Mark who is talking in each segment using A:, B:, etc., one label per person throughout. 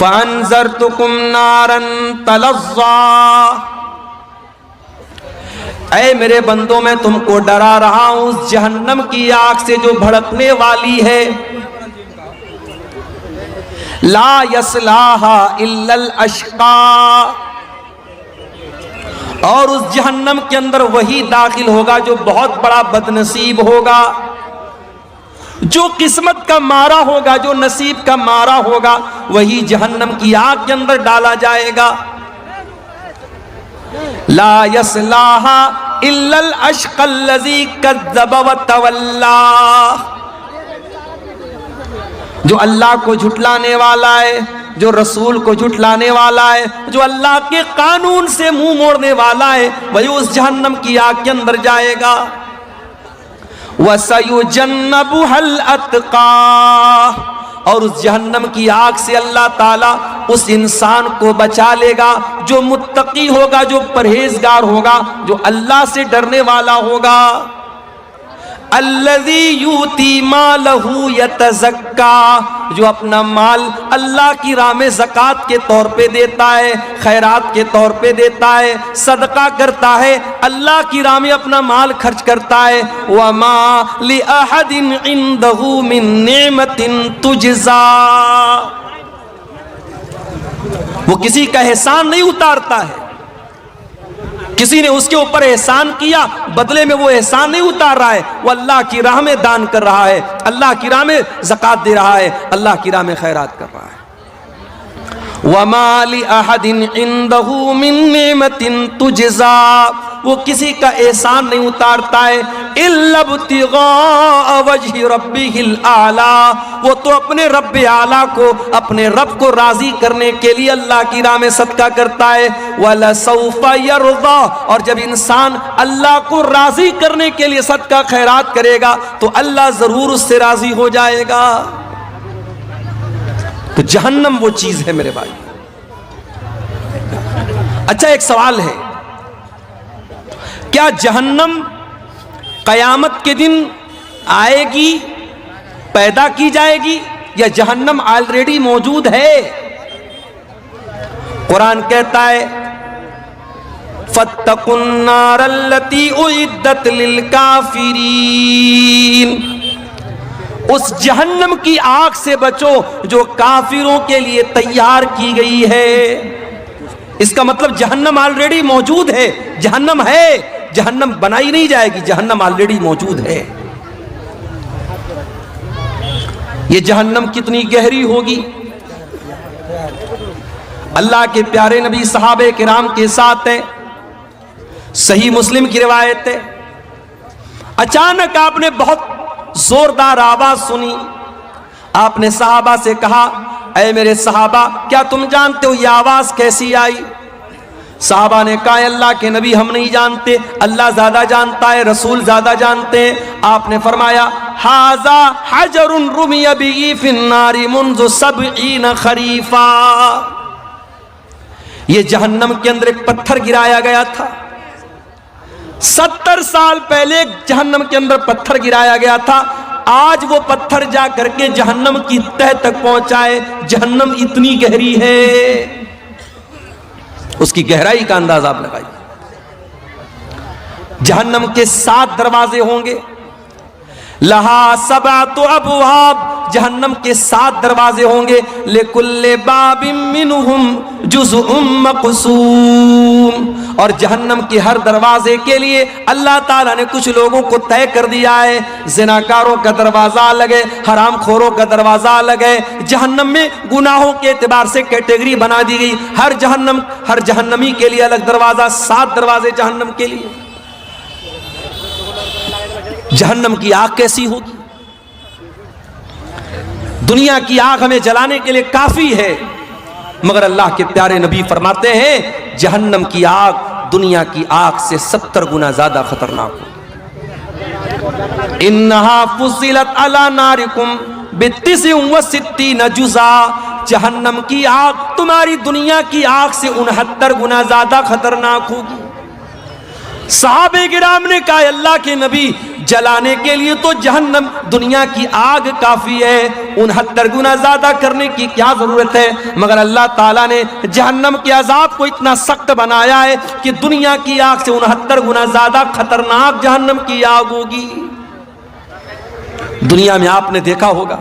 A: فَأَنذَرْتُكُمْ نَارًا تَلَظَّىٰ، اے میرے بندوں میں تم کو ڈرا رہا ہوں اس جہنم کی آگ سے جو بھڑکنے والی ہے. لا یصلاھا الا الاشقی، اور اس جہنم کے اندر وہی داخل ہوگا جو بہت بڑا بدنصیب ہوگا، جو قسمت کا مارا ہوگا، جو نصیب کا مارا ہوگا، وہی جہنم کی آگ کے اندر ڈالا جائے گا. لا یصلاھا الا الاشقی الذی کذب وتولی، جو اللہ کو جھٹلانے والا ہے، جو رسول کو جھٹلانے والا ہے، جو اللہ کے قانون سے منہ موڑنے والا ہے، وہی اس جہنم کی آگ کے اندر جائے گا. وَسَيُجَنَّبُهَا الْأَتْقَى، اور اس جہنم کی آگ سے اللہ تعالیٰ اس انسان کو بچا لے گا جو متقی ہوگا، جو پرہیزگار ہوگا، جو اللہ سے ڈرنے والا ہوگا. الذی یؤتی مالہ یتزکیٰ، جو اپنا مال اللہ کی راہ میں زکوٰۃ کے طور پہ دیتا ہے، خیرات کے طور پہ دیتا ہے، صدقہ کرتا ہے، اللہ کی راہ میں اپنا مال خرچ کرتا ہے. وما لأحد عنده من نعمت تجزیٰ، وہ کسی کا احسان نہیں اتارتا ہے. کسی نے اس کے اوپر احسان کیا، بدلے میں وہ احسان نہیں اتار رہا ہے، وہ اللہ کی راہ میں دان کر رہا ہے، اللہ کی راہ میں زکوٰۃ دے رہا ہے، اللہ کی راہ میں خیرات کر رہا ہے. وَمَا لِأَحَدٍ عِندَهُ مِن نِعْمَةٍ تُجْزَىٰ، وہ کسی کا احسان نہیں اتارتا ہے. إِلَّا ابْتِغَاءَ وَجْهِ رَبِّهِ الْأَعْلَىٰ، وہ تو اپنے رب اعلیٰ کو، اپنے رب کو راضی کرنے کے لیے اللہ کی راہ میں صدقہ کرتا ہے. وَلَسَوْفَ يَرْضَىٰ، اور جب انسان اللہ کو راضی کرنے کے لیے صدقہ خیرات کرے گا تو اللہ ضرور اس سے راضی ہو جائے گا. تو جہنم وہ چیز ہے میرے بھائی. اچھا ایک سوال ہے، کیا جہنم قیامت کے دن آئے گی، پیدا کی جائے گی، یا جہنم آلریڈی موجود ہے؟ قرآن کہتا ہے فَاتَّقُوا النَّارَ الَّتِي أُعِدَّتْ لِلْكَافِرِينَ، اس جہنم کی آگ سے بچو جو کافروں کے لیے تیار کی گئی ہے. اس کا مطلب جہنم آلریڈی موجود ہے، جہنم ہے، جہنم بنائی نہیں جائے گی، جہنم آلریڈی موجود ہے. یہ جہنم کتنی گہری ہوگی؟ اللہ کے پیارے نبی صحابہ کرام کے ساتھ ہیں، صحیح مسلم کی روایت ہے، اچانک آپ نے بہت زوردار آواز سنی. آپ نے صحابہ سے کہا اے میرے صحابہ کیا تم جانتے ہو یہ آواز کیسی آئی؟ صحابہ نے کہا اللہ کے نبی ہم نہیں جانتے، اللہ زیادہ جانتا ہے، رسول زیادہ جانتے ہیں. آپ نے فرمایا ھذا حجر رمی بہ فی النار منذ 70 خریفا، یہ جہنم کے اندر ایک پتھر گرایا گیا تھا، 70 سال پہلے جہنم کے اندر پتھر گرایا گیا تھا. آج وہ پتھر جا کر کے جہنم کی تہ تک پہنچائے. جہنم اتنی گہری ہے، اس کی گہرائی کا اندازہ آپ لگائیے. جہنم کے 7 دروازے ہوں گے. لہا 7 ابواب، جہنم کے 7 دروازے ہوں گے. لکل باب منہم جزء مقسوم، اور جہنم کے ہر دروازے کے لیے اللہ تعالیٰ نے کچھ لوگوں کو طے کر دیا ہے. زناکاروں کا دروازہ الگ ہے، حرام خوروں کا دروازہ الگ ہے. جہنم میں گناہوں کے اعتبار سے کیٹیگری بنا دی گئی. ہر جہنمی کے لیے الگ دروازہ، 7 دروازے جہنم کے لیے. جہنم کی آگ کیسی ہوگی؟ دنیا کی آگ ہمیں جلانے کے لیے کافی ہے، مگر اللہ کے پیارے نبی فرماتے ہیں جہنم کی آگ دنیا کی آگ سے 70 گنا زیادہ خطرناک ہو. انہا فصلت علی نارکم ب69 جزا، جہنم کی آگ تمہاری دنیا کی آگ سے 69 گنا زیادہ خطرناک ہوگی. صحابہ کرام نے کہا اللہ کے نبی جلانے کے لیے تو جہنم دنیا کی آگ کافی ہے، 69 گنا زیادہ کرنے کی کیا ضرورت ہے؟ مگر اللہ تعالیٰ نے جہنم کے عذاب کو اتنا سخت بنایا ہے کہ دنیا کی آگ سے 69 گنا زیادہ خطرناک جہنم کی آگ ہوگی۔ دنیا میں آپ نے دیکھا ہوگا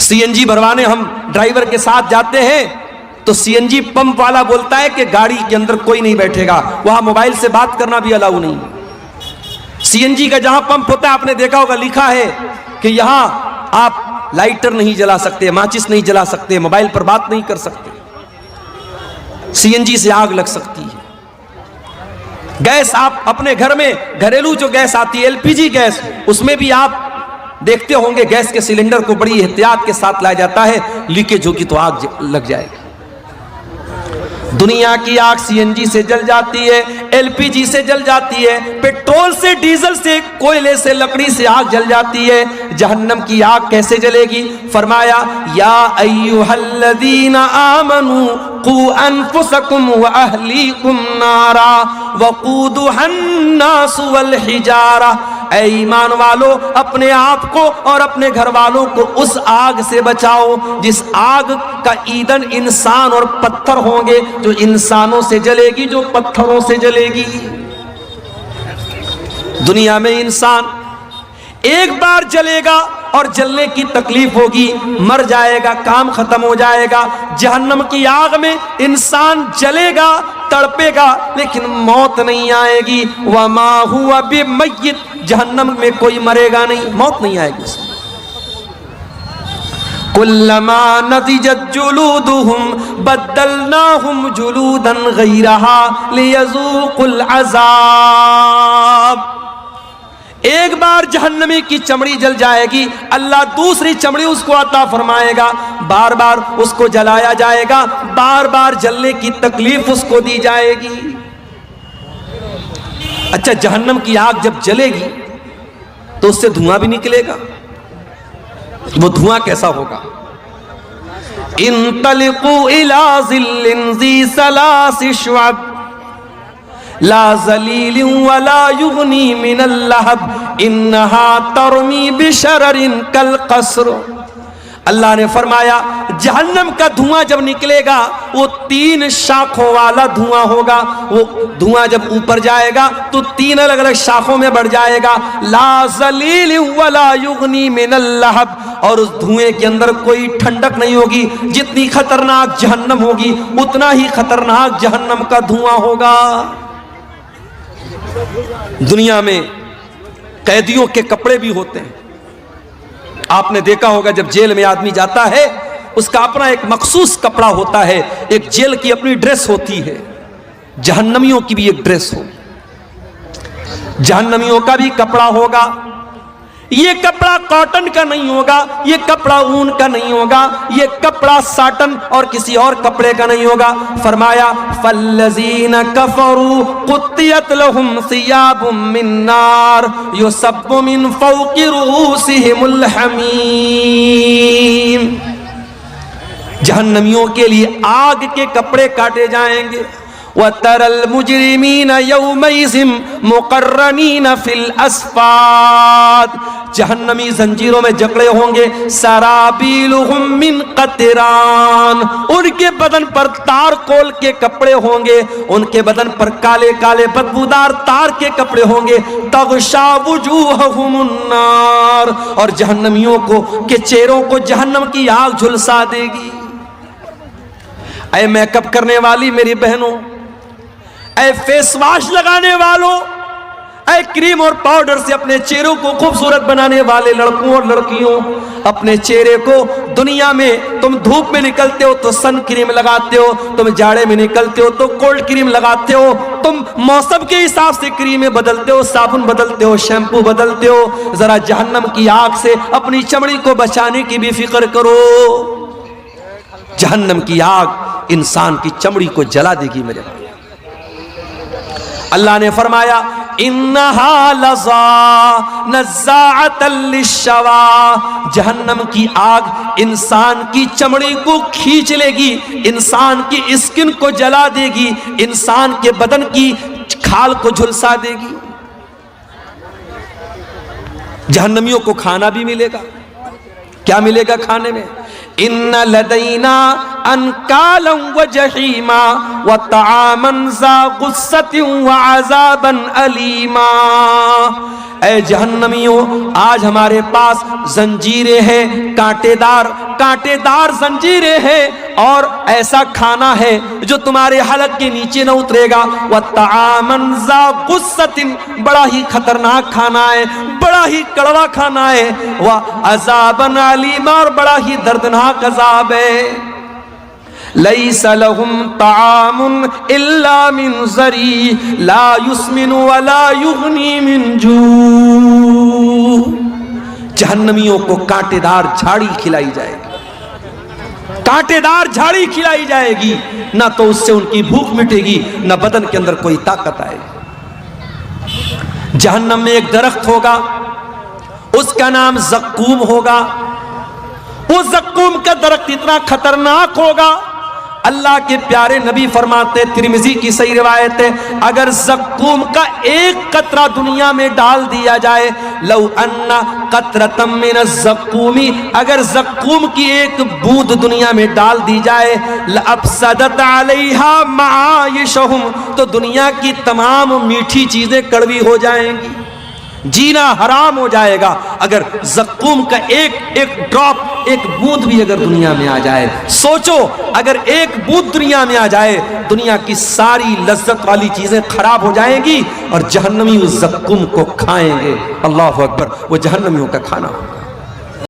A: سی این جی بھروانے ہم ڈرائیور کے ساتھ جاتے ہیں تو سی این جی پمپ والا بولتا ہے کہ گاڑی کے اندر کوئی نہیں بیٹھے گا، وہاں موبائل سے بات کرنا بھی الاؤ نہیں۔ سی این جی کا جہاں پمپ ہوتا ہے آپ نے دیکھا ہوگا لکھا ہے کہ یہاں آپ لائٹر نہیں جلا سکتے، ماچس نہیں جلا سکتے، موبائل پر بات نہیں کر سکتے، سی این جی سے آگ لگ سکتی ہے۔ گیس آپ اپنے گھر میں گھریلو جو گیس آتی ہے ایل پی جی گیس، اس میں بھی آپ دیکھتے ہوں گے گیس کے سلنڈر کو بڑی احتیاط کے ساتھ لایا جاتا ہے، لیکیج ہوگی تو آگ لگ جائے گی۔ دنیا کی آگ سی این جی سے جل جاتی ہے، ایل پی جی سے جل جاتی ہے، پیٹرول سے، ڈیزل سے، کوئلے سے، لکڑی سے آگ جل جاتی ہے۔ جہنم کی آگ کیسے جلے گی؟ فرمایا یا ایھا الذین آمنوا قوا انفسکم واہلیکم نارا وقودھا الناس والحجارہ، اے ایمان والو اپنے آپ کو اور اپنے گھر والوں کو اس آگ سے بچاؤ جس آگ کا ایندھن انسان اور پتھر ہوں گے، جو انسانوں سے جلے گی، جو پتھروں سے جلے گی۔ دنیا میں انسان ایک بار جلے گا اور جلنے کی تکلیف ہوگی، مر جائے گا، کام ختم ہو جائے گا۔ جہنم کی آگ میں انسان جلے گا، تڑپے گا، لیکن موت نہیں آئے گی۔ وما ہوا بمیت، جہنم میں کوئی مرے گا نہیں، موت نہیں آئے گی اس میں۔ کلما نضجت جلودہم بدلناہم جلودا غیرہا لیذوقوا العذاب، ایک بار جہنمی کی چمڑی جل جائے گی، اللہ دوسری چمڑی اس کو عطا فرمائے گا، بار بار اس کو جلایا جائے گا، بار بار جلنے کی تکلیف اس کو دی جائے گی۔ اچھا جہنم کی آگ جب جلے گی تو اس سے دھواں بھی نکلے گا، وہ دھواں کیسا ہوگا؟ انطلقوا الی ظل ذی ثلاث شعب لا ذلیل ولا یغنی من اللہب انہا ترمی بشرر کالقصر۔ اللہ نے فرمایا جہنم کا دھواں جب نکلے گا وہ 3 شاخوں والا دھواں ہوگا، وہ دھواں جب اوپر جائے گا تو 3 الگ الگ شاخوں میں بڑھ جائے گا۔ لا ذلیل ولا یغنی من اللہب، اور اس دھوئیں کے اندر کوئی ٹھنڈک نہیں ہوگی، جتنی خطرناک جہنم ہوگی اتنا ہی خطرناک جہنم کا دھواں ہوگا۔ دنیا میں قیدیوں کے کپڑے بھی ہوتے ہیں، آپ نے دیکھا ہوگا جب جیل میں آدمی جاتا ہے اس کا اپنا ایک مخصوص کپڑا ہوتا ہے، ایک جیل کی اپنی ڈریس ہوتی ہے، جہنمیوں کی بھی ایک ڈریس ہو، جہنمیوں کا بھی کپڑا ہوگا۔ یہ کپڑا کاٹن کا نہیں ہوگا، یہ کپڑا اون کا نہیں ہوگا، یہ کپڑا ساٹن اور کسی اور کپڑے کا نہیں ہوگا۔ فرمایا فالذین کفروا قطعت لهم ثیاب من نار یصب من فوق رؤوسهم الحمیم، جہنمیوں کے لیے آگ کے کپڑے کاٹے جائیں گے۔ وَتَرَى الْمُجْرِمِينَ يَوْمَئِذٍ مُقَرَّنِينَ فِي الْأَصْفَادِ، جہنمی زنجیروں میں جکڑے ہوں گے۔ سَرَابِيلُهُم مِّن قَطِرَانٍ، ان کے بدن پر تار کول کے کپڑے ہوں گے، ان کے بدن پر کالے کالے بدبودار تار کے کپڑے ہوں گے۔ تَغْشَى وُجُوهَهُمُ النَّارُ، اور جہنمیوں کو کے چہروں کو جہنم کی آگ جھلسا دے گی۔ اے میک اپ کرنے والی میری بہنوں، اے فیس واش لگانے والوں، اے کریم اور پاؤڈر سے اپنے چہروں کو خوبصورت بنانے والے لڑکوں اور لڑکیوں، اپنے چہرے کو دنیا میں تم دھوپ میں نکلتے ہو تو سن کریم لگاتے ہو، تم جاڑے میں نکلتے ہو تو کولڈ کریم لگاتے ہو، تم موسم کے حساب سے کریمیں بدلتے ہو، صابن بدلتے ہو، شیمپو بدلتے ہو۔ ذرا جہنم کی آگ سے اپنی چمڑی کو بچانے کی بھی فکر کرو، جہنم کی آگ انسان کی چمڑی کو جلا دے گی۔ میرے بھائی اللہ نے فرمایا انہا لظا نزاعۃ للشوا، جہنم کی آگ انسان کی چمڑی کو کھینچ لے گی، انسان کی اسکن کو جلا دے گی، انسان کے بدن کی کھال کو جھلسا دے گی۔ جہنمیوں کو کھانا بھی ملے گا. کیا ملے گا کھانے میں؟ ان لدینا انکالا وجحیما وطعاما ذا غصۃ وعذابا الیما. اے جہنمیوں، آج ہمارے پاس زنجیریں ہیں، کانٹے دار زنجیریں ہیں، اور ایسا کھانا ہے جو تمہارے حلق کے نیچے نہ اترے گا. وطعاما ذا غصۃ، بڑا ہی خطرناک کھانا ہے، بڑا ہی کڑوا کھانا ہے. وعذابا الیما، اور بڑا ہی دردناک عذاب ہے. لیس لهم طعام الا من ضریع لا یسمن ولا یغنی من جوع. جہنمیوں کو کانٹے دار جھاڑی کھلائی جائے گی، کانٹے دار جھاڑی کھلائی جائے گی، نہ تو اس سے ان کی بھوک مٹے گی، نہ بدن کے اندر کوئی طاقت آئے گی. جہنم میں ایک درخت ہوگا، اس کا نام زقوم ہوگا. وہ زقوم کا درخت اتنا خطرناک ہوگا، اللہ کے پیارے نبی فرماتے، ترمذی کی صحیح روایت ہے، اگر زقوم کا ایک قطرہ دنیا میں ڈال دیا جائے، لو ان قطرۃ من الزقوم، اگر زقوم کی ایک بوند دنیا میں ڈال دی جائے، لافسدت علیہا معایشہم، تو دنیا کی تمام میٹھی چیزیں کڑوی ہو جائیں گی، جینا حرام ہو جائے گا. اگر زقوم کا ایک ڈراپ، ایک بوند بھی اگر دنیا میں آ جائے، سوچو اگر ایک بوند دنیا میں آ جائے، دنیا کی ساری لذت والی چیزیں خراب ہو جائیں گی، اور جہنمی اس زقوم کو کھائیں گے. اللہ اکبر، وہ جہنمیوں کا کھانا ہوگا.